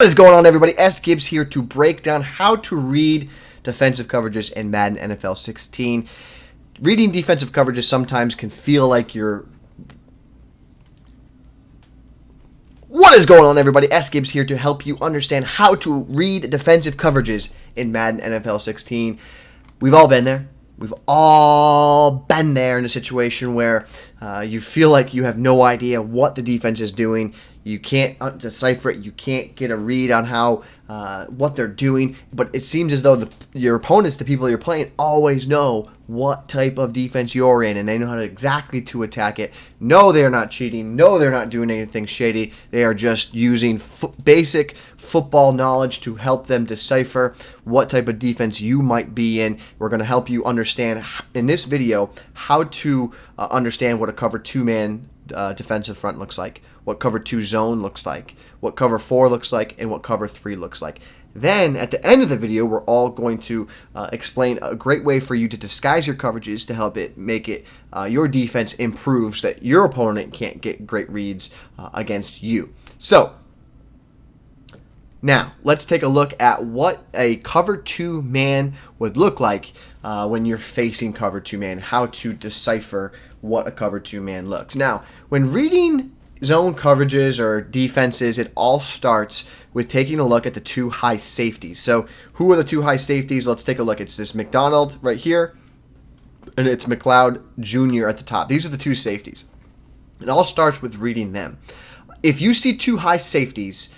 What is going on, everybody? Sgibs here to break down how to read defensive coverages in Madden NFL 16. Reading defensive coverages sometimes can feel like you're... What is going on, everybody? Sgibs here to help you understand how to read defensive coverages in Madden NFL 16. We've all been there. We've all been there in a situation where you feel like you have no idea what the defense is doing. You can't decipher it. You can't get a read on how what they're doing. But it seems as though your opponents, the people you're playing, always know what type of defense you're in, and they know how exactly to attack it. No, they're not cheating. No, they're not doing anything shady. They are just using basic football knowledge to help them decipher what type of defense you might be in. We're going to help you understand in this video how to understand what a cover 2-man defensive front looks like, what cover 2 zone looks like, what cover 4 looks like, and what cover 3 looks like. Then, at the end of the video, we're all going to explain a great way for you to disguise your coverages to help it make it your defense improve so that your opponent can't get great reads against you. So, now, let's take a look at what a cover 2 man would look like when you're facing cover 2 man, how to decipher what a cover 2 man looks. Now, when reading zone coverages or defenses, it all starts with taking a look at the 2 high safeties. So, who are the 2 high safeties? Let's take a look. It's this McDonald right here, and it's McLeod Jr. at the top. These are the 2 safeties. It all starts with reading them. If you see 2 high safeties,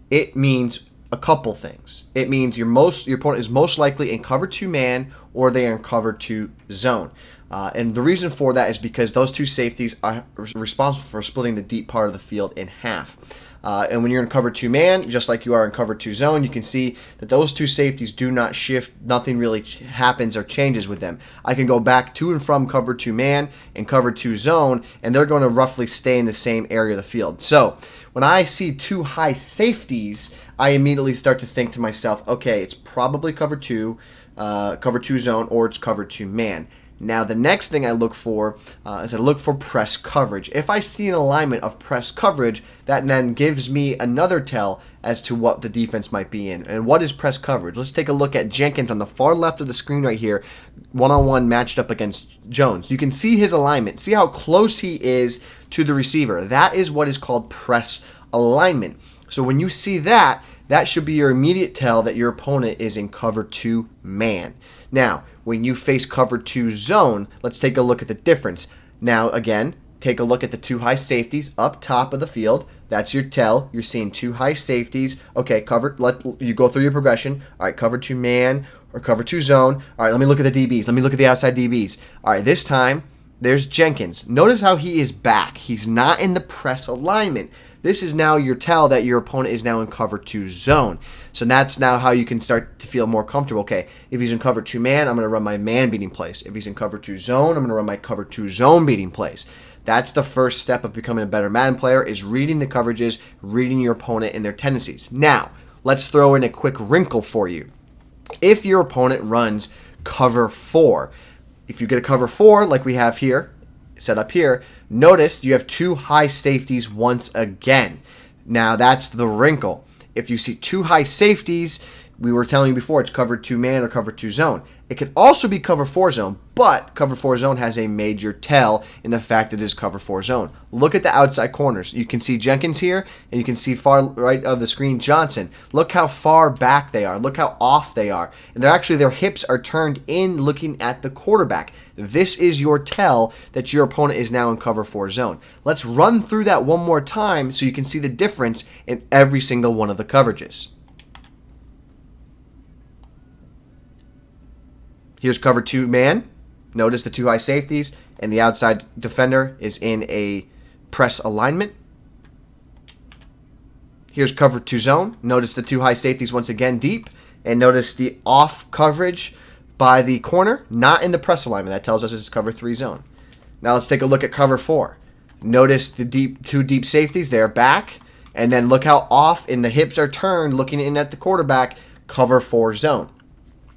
it means a couple things. It means your opponent is most likely in cover 2 man, or they are in cover 2 zone. And the reason for that is because those 2 safeties are responsible for splitting the deep part of the field in half. And when you're in cover 2 man, just like you are in cover 2 zone, you can see that those 2 safeties do not shift. Nothing really happens or changes with them. I can go back to and from cover 2 man and cover 2 zone, and they're going to roughly stay in the same area of the field. So when I see 2 high safeties, I immediately start to think to myself, okay, it's probably cover 2 zone, or it's cover 2 man. Now, the next thing I look for is I look for press coverage. If I see an alignment of press coverage, that then gives me another tell as to what the defense might be in. And what is press coverage? Let's take a look at Jenkins on the far left of the screen right here, one-on-one matched up against Jones. You can see his alignment. See how close he is to the receiver. That is what is called press alignment. So when you see that, that should be your immediate tell that your opponent is in cover 2 man. Now, when you face cover 2 zone, let's take a look at the difference. Now, again, take a look at the 2 high safeties up top of the field. That's your tell. You're seeing 2 high safeties. Okay, let you go through your progression. All right, cover 2 man or cover 2 zone. All right, let me look at the DBs. Let me look at the outside DBs. All right, this time, there's Jenkins. Notice how he is back. He's not in the press alignment. This is now your tell that your opponent is now in cover 2 zone. So that's now how you can start to feel more comfortable. Okay, if he's in cover 2 man, I'm going to run my man beating plays. If he's in cover 2 zone, I'm going to run my cover 2 zone beating plays. That's the first step of becoming a better Madden player, is reading the coverages, reading your opponent and their tendencies. Now, let's throw in a quick wrinkle for you. If your opponent runs cover 4, if you get a cover 4 like we have here, set up here, notice you have 2 high safeties once again. Now that's the wrinkle. If you see 2 high safeties, we were telling you before, it's cover 2 man or cover 2 zone. It could also be cover 4 zone, but cover 4 zone has a major tell in the fact that it is cover 4 zone. Look at the outside corners. You can see Jenkins here, and you can see far right of the screen Johnson. Look how far back they are. Look how off they are. And their hips are turned in looking at the quarterback. This is your tell that your opponent is now in cover 4 zone. Let's run through that one more time so you can see the difference in every single one of the coverages. Here's cover 2 man. Notice the 2 high safeties, and the outside defender is in a press alignment. Here's cover 2 zone. Notice the 2 high safeties once again deep, and notice the off coverage by the corner, not in the press alignment. That tells us it's cover 3 zone. Now let's take a look at cover 4. Notice the 2 deep safeties. They're back, and then look how off and the hips are turned looking in at the quarterback, cover 4 zone.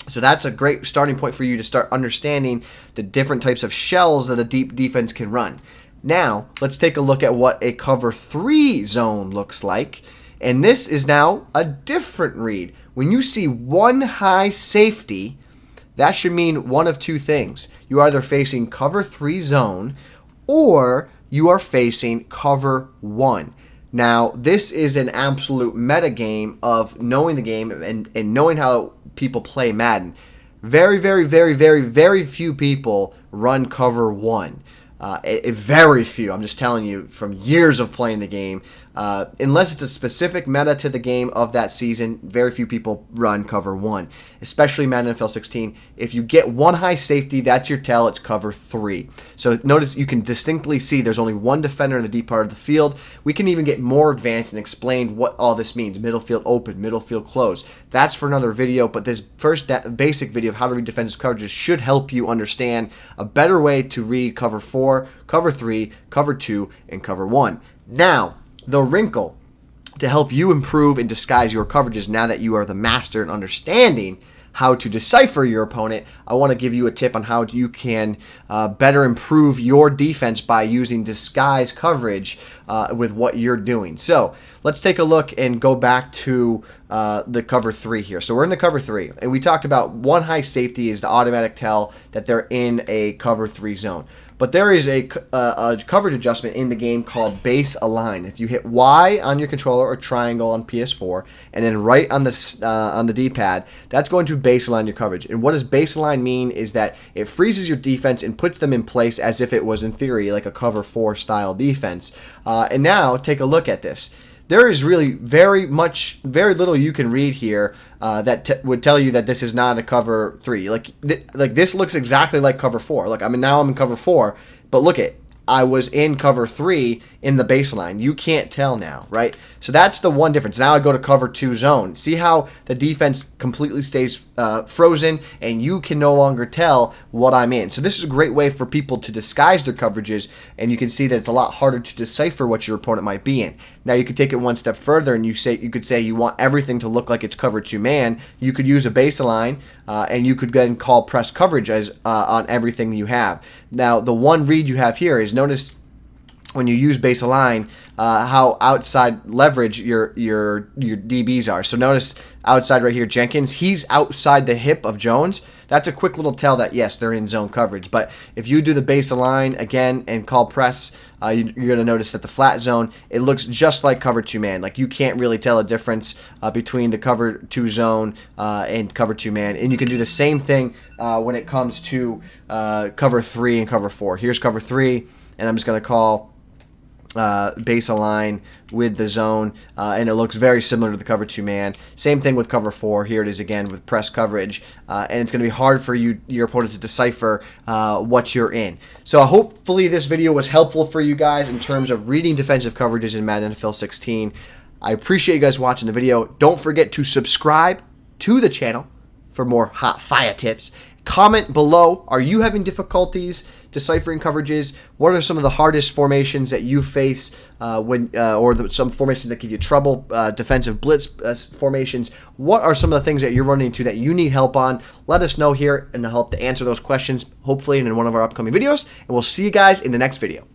So that's a great starting point for you to start understanding the different types of shells that a deep defense can run. Now, let's take a look at what a cover 3 zone looks like. And this is now a different read. When you see one high safety, that should mean one of two things. You are either facing cover 3 zone or you are facing cover 1. Now, this is an absolute meta game of knowing the game and knowing how people play Madden. Very, very, very, very, very few people run cover 1. Very few. I'm just telling you from years of playing the game. Unless it's a specific meta to the game of that season, very few people run cover 1, especially Madden NFL 16. If you get one high safety, that's your tell. It's cover 3. So notice you can distinctly see there's only one defender in the deep part of the field. We can even get more advanced and explain what all this means. Middle field open, middle field closed. That's for another video, but this first basic video of how to read defensive coverages should help you understand a better way to read cover 4, cover 3, cover 2, and cover 1. Now, the wrinkle to help you improve and disguise your coverages now that you are the master in understanding how to decipher your opponent, I want to give you a tip on how you can better improve your defense by using disguise coverage with what you're doing. So let's take a look and go back to the cover 3 here. So we're in the cover 3, and we talked about one high safety is the automatic tell that they're in a cover 3 zone. But there is a coverage adjustment in the game called base align. If you hit Y on your controller or triangle on PS4, and then right on the D-pad, that's going to base align your coverage. And what does base align mean is that it freezes your defense and puts them in place as if it was, in theory, like a cover 4 style defense. And now take a look at this. There is really very little you can read here that would tell you that this is not a cover 3. Like this looks exactly like cover 4. Like now I'm in cover 4, but look at I was in cover 3 in the baseline. You can't tell now, right? So that's the one difference. Now I go to cover 2 zone. See how the defense completely stays frozen and you can no longer tell what I'm in. So this is a great way for people to disguise their coverages, and you can see that it's a lot harder to decipher what your opponent might be in. Now you could take it one step further and you could say you want everything to look like it's cover 2 man. You could use a baseline and you could then call press coverage as on everything you have. Now the one read you have here is, notice when you use base align how outside leverage your DBs are. So notice outside right here, Jenkins, he's outside the hip of Jones. That's a quick little tell that, yes, they're in zone coverage. But if you do the base align again and call press, you're going to notice that the flat zone, it looks just like cover 2 man. Like you can't really tell a difference between the cover 2 zone and cover 2 man. And you can do the same thing when it comes to cover 3 and cover 4. Here's cover 3, and I'm just going to call base align with the zone, and it looks very similar to the cover 2 man. Same thing with cover 4. Here it is again with press coverage, and it's going to be hard for your opponent to decipher what you're in. So hopefully this video was helpful for you guys in terms of reading defensive coverages in Madden NFL 16. I appreciate you guys watching the video. Don't forget to subscribe to the channel for more hot fire tips. Comment below, are you having difficulties deciphering coverages? What are some of the hardest formations that you face some formations that give you trouble, defensive blitz formations? What are some of the things that you're running into that you need help on? Let us know here and help to answer those questions, hopefully in one of our upcoming videos. And we'll see you guys in the next video.